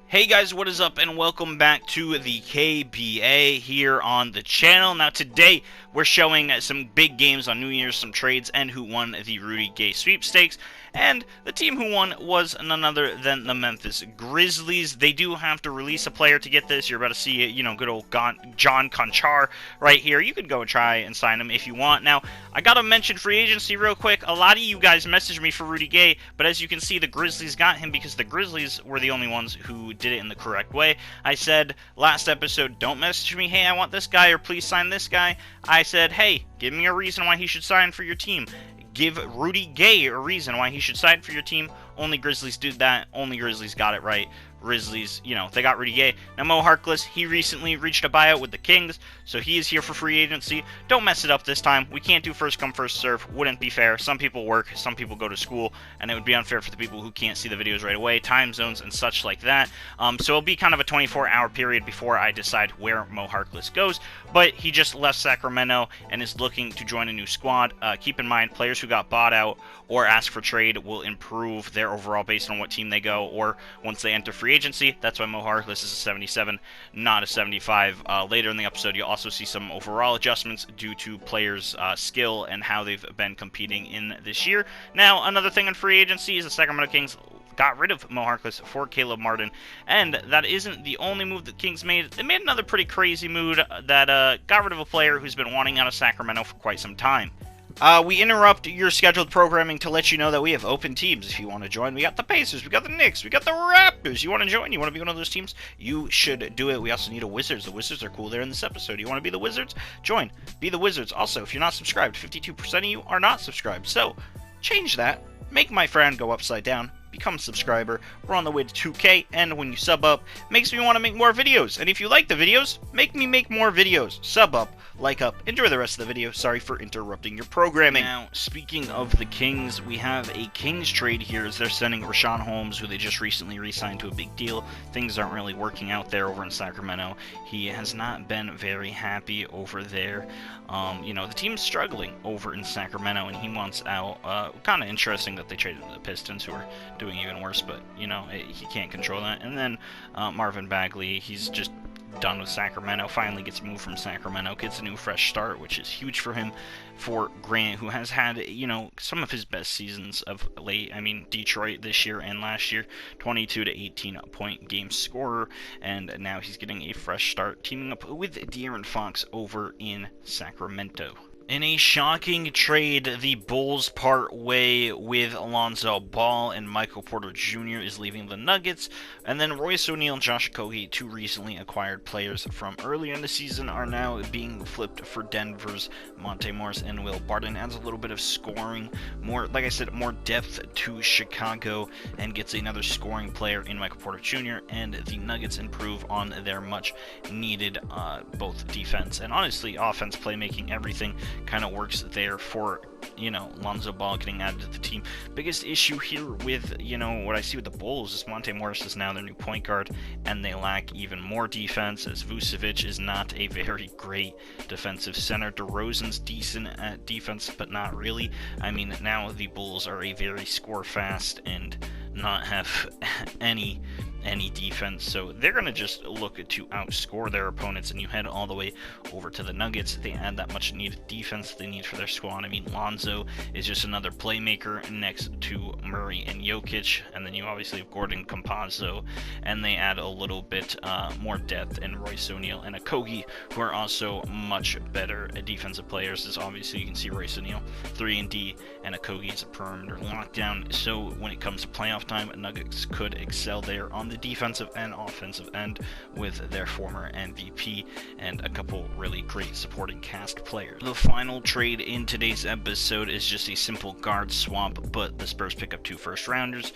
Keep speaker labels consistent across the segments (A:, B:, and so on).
A: Hey guys, what is up, and welcome back to the KBA here on the channel. Now today we're showing some big games on New Year's, some trades, and who won the Rudy Gay sweepstakes. And the team who won was none other than the Memphis Grizzlies. They do have to release a player to get this. You're about to see, good old John Conchar right here. You could go and try and sign him if you want. Now, I gotta mention free agency real quick. A lot of you guys messaged me for Rudy Gay, but as you can see, the Grizzlies got him because the Grizzlies were the only ones who did it in the correct way. I said last episode, don't message me, hey, I want this guy, or please sign this guy. I said, hey, give me a reason why he should sign for your team. Give Rudy Gay a reason why he should sign for your team. Only Grizzlies did that. Only Grizzlies got it right. Grizzlies, they got Rudy Gay. Now, Mo Harkless, he recently reached a buyout with the Kings, so he is here for free agency. Don't mess it up this time. We can't do first come, first serve. Wouldn't be fair. Some people work, some people go to school, and it would be unfair for the people who can't see the videos right away, time zones and such like that. So it'll be kind of a 24-hour period before I decide where Mo Harkless goes, but he just left Sacramento and is looking to join a new squad. Keep in mind, players who got bought out or asked for trade will improve their overall based on what team they go, or once they enter free agency. That's why Mo Harkless is a 77, not a 75. Later in the episode, you'll also see some overall adjustments due to players' skill and how they've been competing in this year. Now, another thing in free agency is the Sacramento Kings got rid of Mo Harkless for Caleb Martin, and that isn't the only move that Kings made. They made another pretty crazy move that got rid of a player who's been wanting out of Sacramento for quite some time. We interrupt your scheduled programming to let you know that we have open teams if you want to join. We got the Pacers, we got the Knicks, we got the Raptors. You want to join? You want to be one of those teams? You should do it. We also need a Wizards. The Wizards are cool there in this episode. You want to be the Wizards? Join. Be the Wizards. Also, if you're not subscribed, 52% of you are not subscribed. So, change that. Make my friend go upside down. Become a subscriber. We're on the way to 2K, and when you sub up, makes me want to make more videos. And if you like the videos, make me make more videos. Sub up, like up, enjoy the rest of the video. Sorry for interrupting your programming. Now, speaking of the Kings, we have a Kings trade here as they're sending Richaun Holmes, who they just recently re-signed to a big deal. Things aren't really working out there over in Sacramento. He has not been very happy over there. The team's struggling over in Sacramento, and he wants out. Kind of interesting that they traded the Pistons, who are doing even worse, but, he can't control that. And then Marvin Bagley, he's just done with Sacramento, finally gets moved from Sacramento, gets a new fresh start, which is huge for him. For Grant, who has had, some of his best seasons of late. I mean, Detroit this year and last year, 22 to 18 point game scorer, and now he's getting a fresh start, teaming up with De'Aaron Fox over in Sacramento. In a shocking trade, the Bulls part way with Alonzo Ball, and Michael Porter Jr. is leaving the Nuggets. And then Royce O'Neal and Josh Okogie, two recently acquired players from earlier in the season, are now being flipped for Denver's Monte Morris and Will Barton. Adds a little bit of scoring, more, like I said, more depth to Chicago, and gets another scoring player in Michael Porter Jr. And the Nuggets improve on their much needed both defense and honestly offense, playmaking, everything kind of works there for, Lonzo Ball getting added to the team. Biggest issue here with, what I see with the Bulls is Monte Morris is now their new point guard, and they lack even more defense, as Vucevic is not a very great defensive center. DeRozan's decent at defense, but not really. I mean, now the Bulls are a very score-fast and not have any defense, so they're going to just look to outscore their opponents. And you head all the way over to the Nuggets. They add that much needed defense they need for their squad. I mean, Lonzo is just another playmaker next to Murray and Jokic, and then you obviously have Gordon, Campazzo, and they add a little bit more depth in Royce O'Neal and Okogie, who are also much better defensive players. As obviously you can see, Royce O'Neal 3-and-D, and Okogie is a perimeter lockdown. So when it comes to playoff time, Nuggets could excel there on the defensive and offensive end with their former MVP and a couple really great supporting cast players. The final trade in today's episode is just a simple guard swap, but the Spurs pick up 2 first-rounders.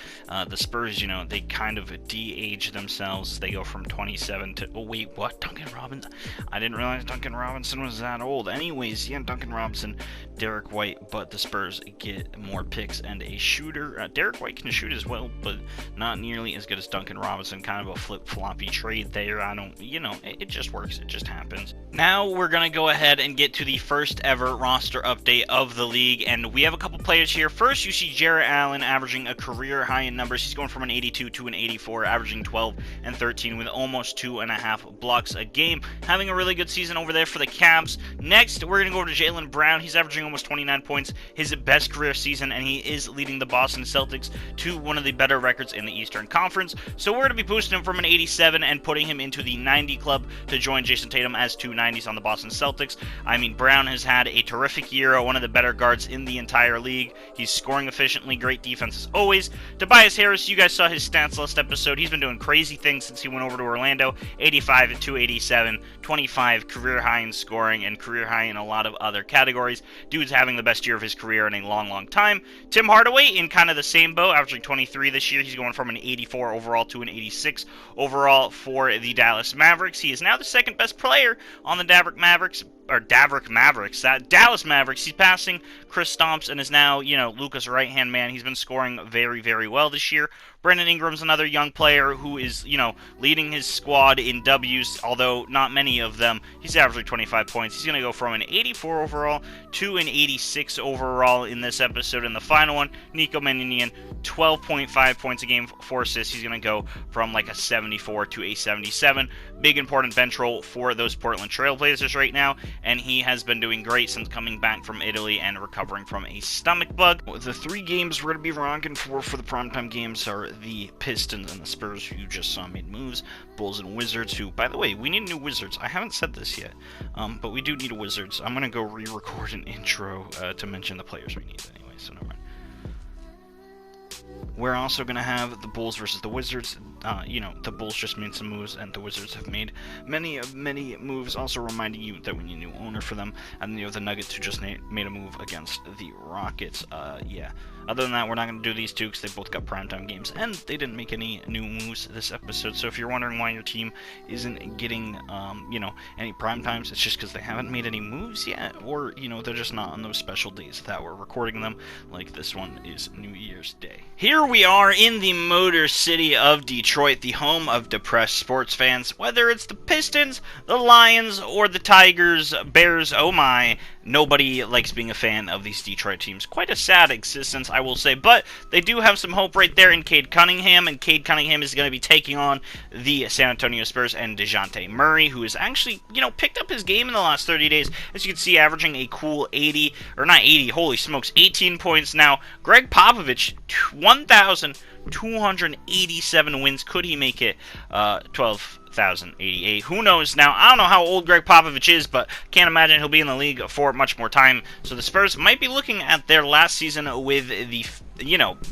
A: The Spurs, they kind of de-age themselves. They go from 27 to, oh wait, what? Duncan Robinson? I didn't realize Duncan Robinson was that old. Anyways, yeah, Duncan Robinson, Derrick White, but the Spurs get more picks and a shooter. Derrick White can shoot as well, but not nearly as good as Duncan Robinson. Kind of a flip-floppy trade there. I don't, it just works. It just happens. Now we're going to go ahead and get to the first ever roster update of the league, and we have a couple players here. First, you see Jarrett Allen averaging a career high in numbers. He's going from an 82 to an 84, averaging 12 and 13 with almost 2.5 blocks a game. Having a really good season over there for the Cavs. Next, we're going to go to Jalen Brown. He's averaging almost 29 points, his best career season, and he is leading the Boston Celtics to one of the better records in the Eastern Conference. So we're going to be boosting him from an 87 and putting him into the 90 club to join Jason Tatum as 2 90s on the Boston Celtics. I mean, Brown has had a terrific year, one of the better guards in the entire league. He's scoring efficiently, great defense as always. Tobias Harris, you guys saw his stats last episode. He's been doing crazy things since he went over to Orlando. 85 and 287, 25 career high in scoring and career high in a lot of other categories. Dude's having the best year of his career in a long time. Tim Hardaway in kind of the same boat, averaging 23 this year. He's going from an 84 overall to an 86 overall for the Dallas Mavericks. He is now the second best player on the Dallas Mavericks. He's passing Kristaps and is now, Luka's right-hand man. He's been scoring very well this year. Brandon Ingram's another young player who is, leading his squad in W's, although not many of them. He's averaging 25 points. He's going to go from an 84 overall to an 86 overall in this episode. And the final one, Nico Maninian, 12.5 points a game, 4 assists. He's going to go from like a 74 to a 77. Big important bench role for those Portland Trail Blazers right now, and he has been doing great since coming back from Italy and recovering from a stomach bug. The 3 games we're going to be rocking for the primetime games are the Pistons and the Spurs, who you just saw made moves, Bulls and Wizards, who, by the way, we need new Wizards. I haven't said this yet, but we do need a Wizards. I'm going to go re-record an intro to mention the players we need anyway, so never mind. We're also going to have the Bulls versus the Wizards. The Bulls just made some moves, and the Wizards have made many moves, also reminding you that we need a new owner for them. And the Nuggets, who just made a move against the Rockets. Other than that, we're not going to do these two because they both got primetime games, and they didn't make any new moves this episode. So if you're wondering why your team isn't getting, any primetimes, it's just because they haven't made any moves yet, or, they're just not on those special days that we're recording them, like this one is New Year's Day. Here we are in the Motor City of Detroit, the home of depressed sports fans. Whether it's the Pistons, the Lions, or the Tigers, Bears, oh my, nobody likes being a fan of these Detroit teams. Quite a sad existence, I will say, but they do have some hope right there in Cade Cunningham, and Cade Cunningham is going to be taking on the San Antonio Spurs and DeJounte Murray, who has actually, picked up his game in the last 30 days. As you can see, averaging a cool 18 points now. Greg Popovich, 1,287 wins. Could he make it 12,088? Who knows? Now, I don't know how old Greg Popovich is, but can't imagine he'll be in the league for much more time. So the Spurs might be looking at their last season with the,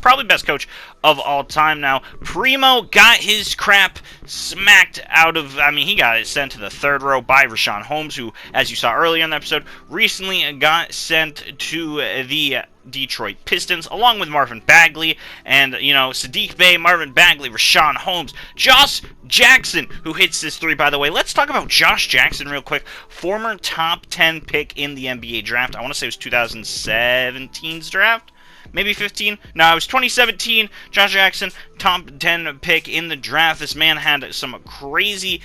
A: probably best coach of all time now. Primo got his crap smacked out of, he got sent to the third row by Richaun Holmes, who, as you saw earlier in the episode, recently got sent to the Detroit Pistons, along with Marvin Bagley, and, Sadiq Bey, Marvin Bagley, Richaun Holmes, Josh Jackson, who hits this 3, by the way. Let's talk about Josh Jackson real quick. Former top 10 pick in the NBA draft. I want to say it was 2017's draft. Maybe 15? No, it was 2017. Josh Jackson, top 10 pick in the draft. This man had some crazy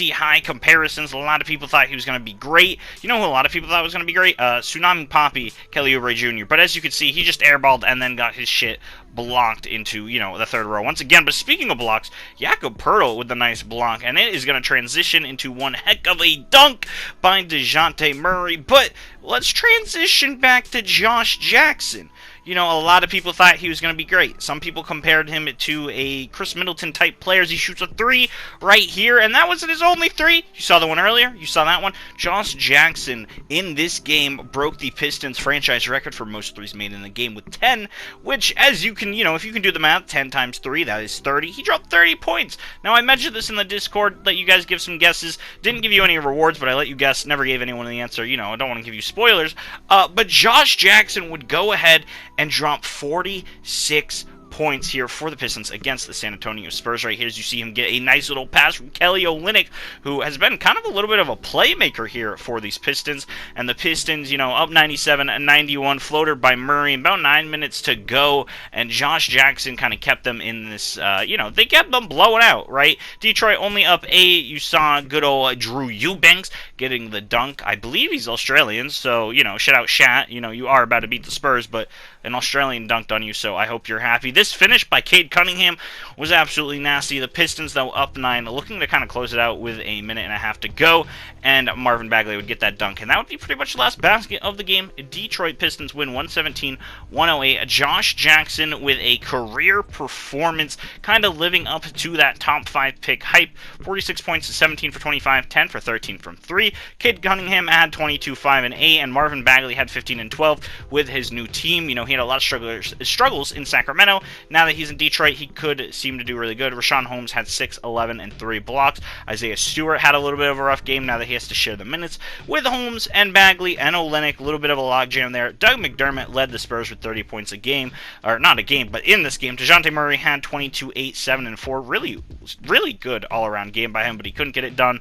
A: high comparisons. A lot of people thought he was going to be great. You know who a lot of people thought was going to be great? Tsunami Poppy, Kelly Oubre Jr. But as you can see, he just airballed and then got his shit blocked into, the third row once again. But speaking of blocks, Jakob Poeltl with the nice block, and it is going to transition into one heck of a dunk by DeJounte Murray. But let's transition back to Josh Jackson. A lot of people thought he was going to be great. Some people compared him to a Chris Middleton type player as he shoots a 3 right here, and that wasn't his only 3. You saw the one earlier. You saw that one. Josh Jackson in this game broke the Pistons franchise record for most 3s made in the game with 10, which, as you can, if you can do the math, 10 times 3, that is 30. He dropped 30 points. Now, I mentioned this in the Discord, let you guys give some guesses. Didn't give you any rewards, but I let you guess. Never gave anyone the answer. I don't want to give you spoilers. But Josh Jackson would go ahead and drop 46 points here for the Pistons against the San Antonio Spurs. Right here, as you see him get a nice little pass from Kelly Olynyk, who has been kind of a little bit of a playmaker here for these Pistons. And the Pistons, you know, up 97-91, floater by Murray, about 9 minutes to go, and Josh Jackson kind of kept them in this, you know, they kept them blowing out, right? Detroit only up 8. You saw good old Drew Eubanks getting the dunk. I believe he's Australian, so, you know, shout out Shat. You know, you are about to beat the Spurs, but an Australian dunked on you, so I hope you're happy. This finish by Cade Cunningham was absolutely nasty. The Pistons, though, up 9, looking to kind of close it out with a minute and a half to go, and Marvin Bagley would get that dunk, and that would be pretty much the last basket of the game. Detroit Pistons win 117-108. Josh Jackson with a career performance, kind of living up to that top 5 pick hype. 46 points, 17 for 25, 10 for 13 from 3. Cade Cunningham had 22, 5, and 8, and Marvin Bagley had 15 and 12 with his new team. You know, he had a lot of struggles in Sacramento. Now that he's in Detroit, he could seem to do really good. Rashawn Holmes had 6, 11, and 3 blocks. Isaiah Stewart had a little bit of a rough game now that he has to share the minutes with Holmes and Bagley and Olynyk. A little bit of a logjam there. Doug McDermott led the Spurs with 30 points a game, or not a game, but in this game. DeJounte Murray had 22, 8, 7, and 4. Really good all-around game by him, but he couldn't get it done.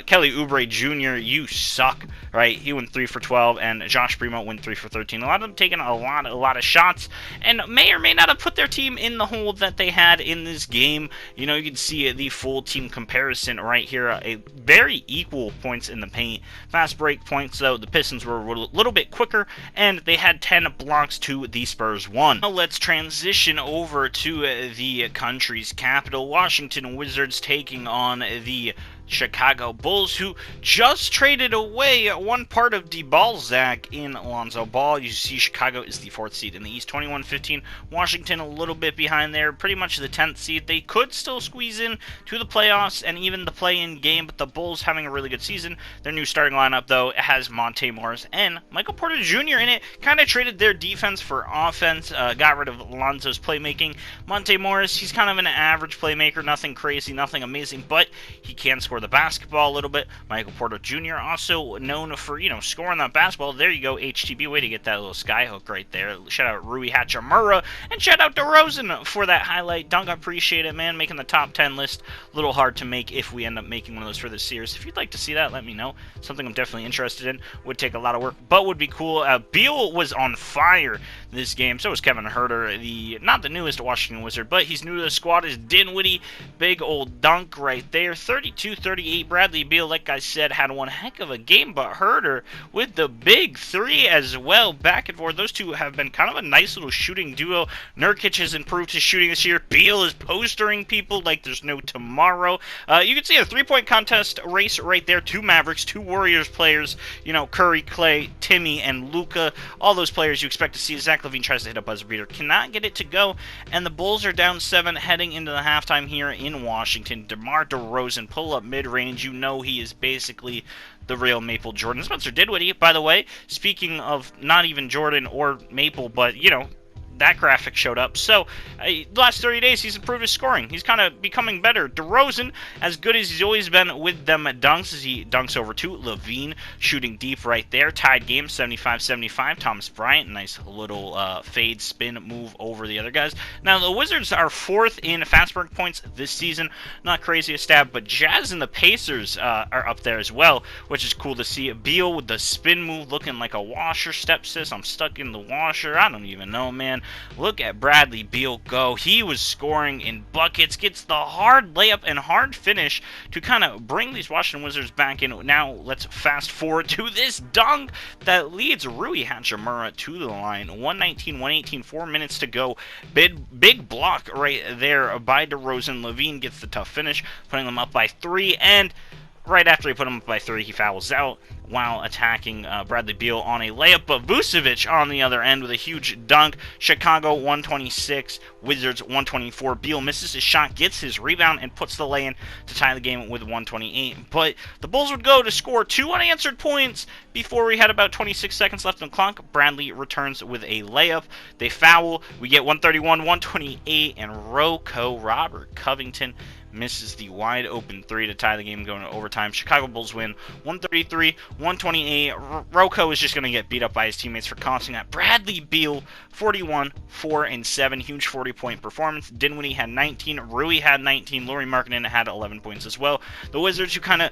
A: Kelly Oubre Jr., you suck, right? He went 3 for 12, and Josh Primo went 3 for 13. A lot of them taking a lot of shots, and may or may not have put their team in the hole that they had in this game. You know, you can see the full team comparison right here. A very equal points in the paint. Fast break points, though, the Pistons were a little bit quicker, and they had 10 blocks to the Spurs 1. Now let's transition over to the country's capital. Washington Wizards taking on the Chicago Bulls, who just traded away one part of DeBalzac in Alonzo Ball. You see Chicago is the 4th seed in the East, 21-15. Washington a little bit behind there, pretty much the 10th seed. They could still squeeze in to the playoffs and even the play-in game, but the Bulls having a really good season. Their new starting lineup, though, has Monte Morris and Michael Porter Jr. in it. Kind of traded their defense for offense, got rid of Alonzo's playmaking. Monte Morris, he's kind of an average playmaker, nothing crazy, nothing amazing, but he can score the basketball a little bit. Michael Porter Jr. also known for, you know, scoring that basketball. There you go, HTB, way to get that little sky hook right there. Shout out Rui Hachimura, and shout out DeRozan for that highlight dunk. I appreciate it, man. Making the top 10 list, a little hard to make if we end up making one of those for this series. If you'd like to see that, let me know. Something I'm definitely interested in. Would take a lot of work, but would be cool. Beal was on fire this game. So was Kevin Huerter, not the newest Washington Wizard, but he's new to the squad. Is Dinwiddie. Big old dunk right there. 32-38. Bradley Beal, like I said, had one heck of a game, but Huerter with the big 3 as well. Back and forth. Those two have been kind of a nice little shooting duo. Nurkic has improved his shooting this year. Beal is postering people like there's no tomorrow. You can see a 3-point contest race right there. 2 Mavericks, 2 Warriors players. You know, Curry, Clay, Timmy, and Luka. All those players you expect to see. Zach LaVine tries to hit a buzzer beater. Cannot get it to go. And the Bulls are down 7 heading into the halftime here in Washington. DeMar DeRozan pull up mid-range. You know he is basically the real Maple Jordan. Spencer Dinwiddie, by the way, speaking of not even Jordan or Maple, but, you know, that graphic showed up. So, the last 30 days, he's improved his scoring. He's kind of becoming better. DeRozan, as good as he's always been with them dunks, as he dunks over to LaVine, shooting deep right there. Tied game, 75-75. Thomas Bryant, nice little fade spin move over the other guys. Now, the Wizards are 4th in fast break points this season. Not crazy a stab, but Jazz and the Pacers are up there as well, which is cool to see. Beal with the spin move, looking like a washer. Step sis, I'm stuck in the washer. I don't even know, man. Look at Bradley Beal go. He was scoring in buckets, gets the hard layup and hard finish to kind of bring these Washington Wizards back in. Now, let's fast forward to this dunk that leads Rui Hachimura to the line. 119-118, 4 minutes to go. Big block right there by DeRozan. LaVine gets the tough finish, putting them up by 3, and right after he put him up by 3, he fouls out while attacking Bradley Beal on a layup. But Vucevic on the other end with a huge dunk. Chicago 126, Wizards 124. Beal misses his shot, gets his rebound, and puts the lay-in to tie the game with 128. But the Bulls would go to score 2 unanswered points before we had about 26 seconds left on the clock. Bradley returns with a layup. They foul. We get 131-128, and Robert Covington misses the wide open 3 to tie the game going to overtime. Chicago Bulls win 133-128. 128. Rocco is just going to get beat up by his teammates for costing that. Bradley Beal, 41, 4 and 7, huge 40-point performance. Dinwiddie had 19, Rui had 19, Lauri Markkanen had 11 points as well. The Wizards, who kind of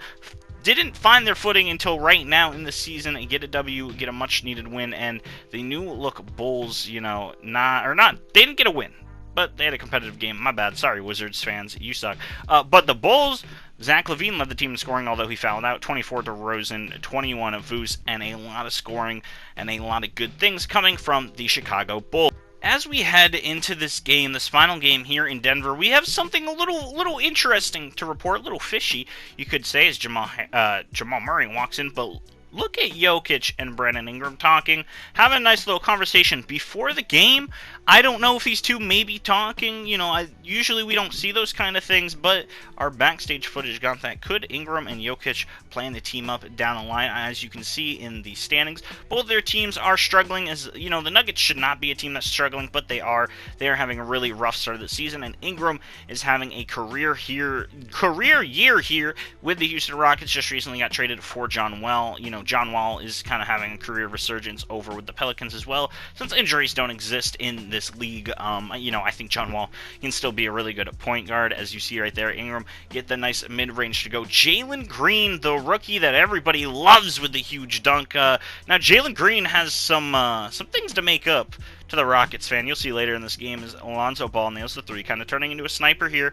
A: didn't find their footing until right now in the season and get a W, get a much-needed win, and the new-look Bulls, you know, they didn't get a win, but they had a competitive game. My bad. Sorry, Wizards fans. You suck. But the Bulls, Zach LaVine led the team in scoring, although he fouled out. 24 to Rosen, 21 of Vooch, and a lot of scoring and a lot of good things coming from the Chicago Bulls. As we head into this game, this final game here in Denver, we have something a little interesting to report, a little fishy, you could say, as Jamal Murray walks in, but look at Jokic and Brandon Ingram talking, having a nice little conversation before the game. I don't know if these two may be talking, you know, usually we don't see those kind of things, but our backstage footage got that. Could Ingram and Jokic playing the team up down the line? As you can see in the standings, both their teams are struggling. As you know, the Nuggets should not be a team that's struggling, but they are. They are having a really rough start of the season, and Ingram is having a career year here with the Houston Rockets. Just recently got traded for John Wall. You know, John Wall is kind of having a career resurgence over with the Pelicans as well, since injuries don't exist in this league. You know, I think John Wall can still be a really good point guard, as you see right there. Ingram get the nice mid-range to go. Jalen Green, the rookie that everybody loves with the huge dunk. Now Jalen Green has some things to make up to the Rockets fan. You'll see later in this game as Alonzo Ball nails the three, kind of turning into a sniper here.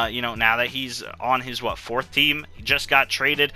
A: You know, now that he's on his, fourth team, he just got traded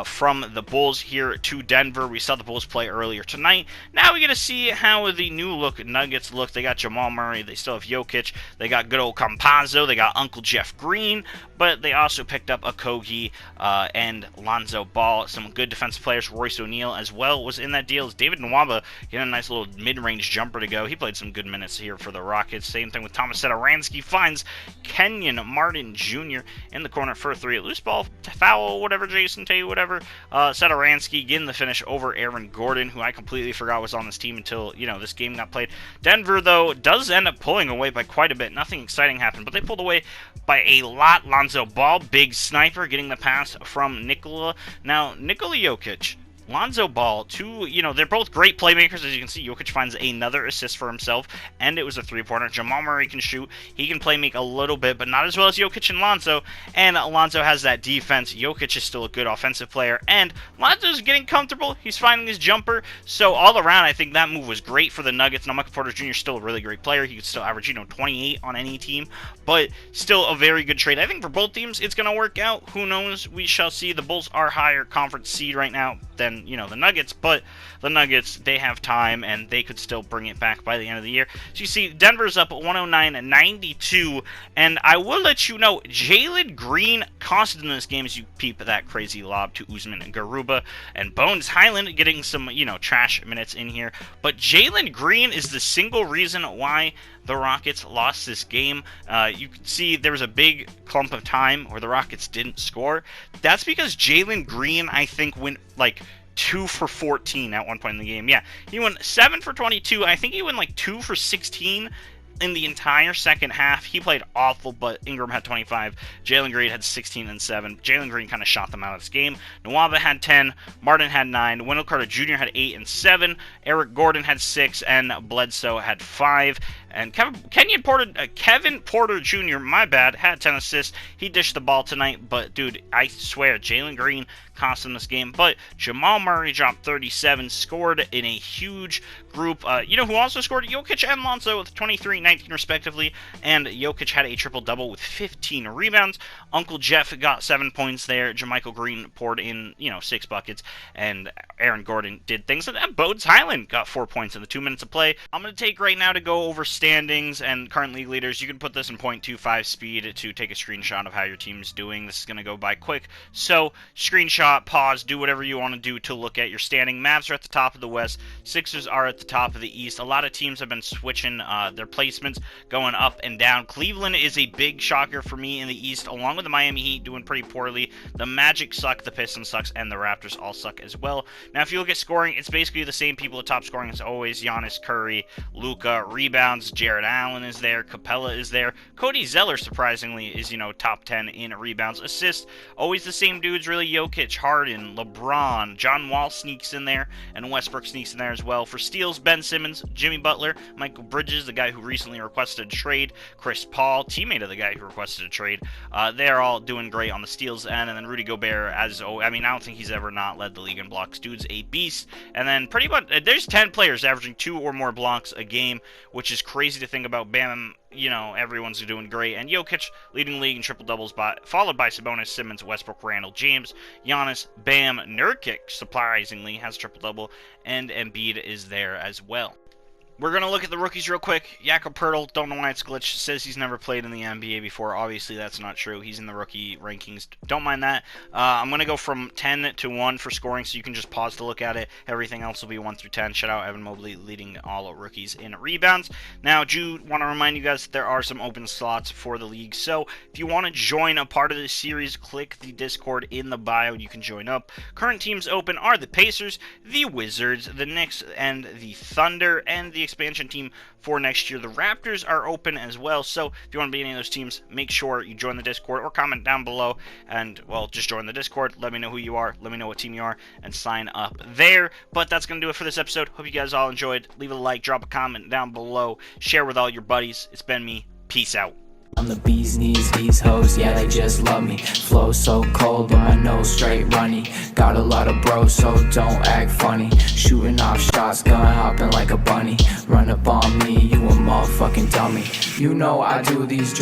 A: from the Bulls here to Denver. We saw the Bulls play earlier tonight. Now we get to see how the new-look Nuggets look. They got Jamal Murray. They still have Jokic. They got good old Campazzo. They got Uncle Jeff Green. But they also picked up Okogie and Lonzo Ball. Some good defensive players. Royce O'Neal as well was in that deal. As David Nwaba getting a nice little mid-range jumper to go. He played some good minutes here for the Rockets. Same thing with Thomas Satoransky. Finds Kenyon Martin Jr. in the corner for a three. Loose ball, foul, whatever, Jason, tell you whatever. Satoransky getting the finish over Aaron Gordon, who I completely forgot was on this team until, you know, this game got played. Denver, though, does end up pulling away by quite a bit. Nothing exciting happened, but they pulled away by a lot. Lonzo Ball, big sniper, getting the pass from Nikola. Now, Nikola Jokic, Lonzo Ball, you know, they're both great playmakers. As you can see, Jokic finds another assist for himself, and it was a three-pointer. Jamal Murray can shoot. He can play make a little bit, but not as well as Jokic and Lonzo. And Lonzo has that defense. Jokic is still a good offensive player, and Lonzo's getting comfortable. He's finding his jumper. So all around, I think that move was great for the Nuggets. Now, Michael Porter Jr. is still a really great player. He could still average, you know, 28 on any team, but still a very good trade. I think for both teams, it's going to work out. Who knows? We shall see. The Bulls are higher conference seed right now than, you know, the Nuggets, but the Nuggets, they have time, and they could still bring it back by the end of the year. So you see, Denver's up 109-92, and I will let you know, Jalen Green costed in this game as you peep that crazy lob to Usman and Garuba, and Bones Highland getting some, you know, trash minutes in here, but Jalen Green is the single reason why the Rockets lost this game. You can see there was a big clump of time where the Rockets didn't score. That's because Jalen Green, I think, went, 2 for 14 at one point in the game. Yeah, he went 7 for 22. I think he went 2 for 16 in the entire second half. He played awful, but Ingram had 25. Jalen Green had 16 and 7. Jalen Green kind of shot them out of this game. Nwaba had 10. Martin had 9. Wendell Carter Jr. had 8 and 7. Eric Gordon had 6, and Bledsoe had 5. And Kevin Porter Jr., my bad, had 10 assists. He dished the ball tonight, but, dude, I swear, Jalen Green cost him this game. But Jamal Murray dropped 37, scored in a huge group. You know who also scored? Jokic and Lonzo with 23, 19 respectively. And Jokic had a triple-double with 15 rebounds. Uncle Jeff got 7 points there. JaMychal Green poured in, 6 buckets. And Aaron Gordon did things. And Bones Highland got 4 points in the 2 minutes of play. I'm going to take right now to go over standings and current league leaders. You can put this in 0.25 speed to take a screenshot of how your team's doing. This is going to go by quick. So, screenshot, pause, do whatever you want to do to look at your standing. Mavs are at the top of the West. Sixers are at the top of the East. A lot of teams have been switching their placements, going up and down. Cleveland is a big shocker for me in the East, along with the Miami Heat doing pretty poorly. The Magic suck, the Pistons sucks, and the Raptors all suck as well. Now, if you look at scoring, it's basically the same people at top scoring as always. Giannis, Curry, Luka. Rebounds, rebounds. Jared Allen is there. Capella is there. Cody Zeller, surprisingly, is, top 10 in rebounds. Assists, always the same dudes, really. Jokic, Harden, LeBron, John Wall sneaks in there, and Westbrook sneaks in there as well. For steals, Ben Simmons, Jimmy Butler, Michael Bridges, the guy who recently requested a trade, Chris Paul, teammate of the guy who requested a trade. They're all doing great on the steals end, and then Rudy Gobert, I don't think he's ever not led the league in blocks. Dude's a beast. And then pretty much, there's 10 players averaging 2 or more blocks a game, which is crazy to think about. Bam, everyone's doing great. And Jokic leading the league in triple-doubles, followed by Sabonis, Simmons, Westbrook, Randall, James, Giannis, Bam, Nurkic, surprisingly, has a triple-double, and Embiid is there as well. We're going to look at the rookies real quick. Jakob Poeltl, don't know why it's glitched, says he's never played in the NBA before. Obviously, that's not true. He's in the rookie rankings. Don't mind that. I'm going to go from 10 to 1 for scoring, so you can just pause to look at it. Everything else will be 1 through 10. Shout out Evan Mobley, leading all rookies in rebounds. Now, do want to remind you guys that there are some open slots for the league. So, if you want to join a part of this series, click the Discord in the bio. You can join up. Current teams open are the Pacers, the Wizards, the Knicks, and the Thunder, and the expansion team for next year. The Raptors are open as well, so if you want to be any of those teams, make sure you join the Discord or comment down below, and, well, just join the Discord. Let me know who you are, let me know what team you are, and sign up there. But that's going to do it for this episode. Hope you guys all enjoyed. Leave a like, drop a comment down below, share with all your buddies. It's been me. Peace out.
B: I'm the bee's knees, these hoes, yeah, they just love me. Flow so cold, but my nose straight runny. Got a lot of bros, so don't act funny. Shooting off shots, gun hopping like a bunny. Run up on me, you a motherfucking dummy. You know I do these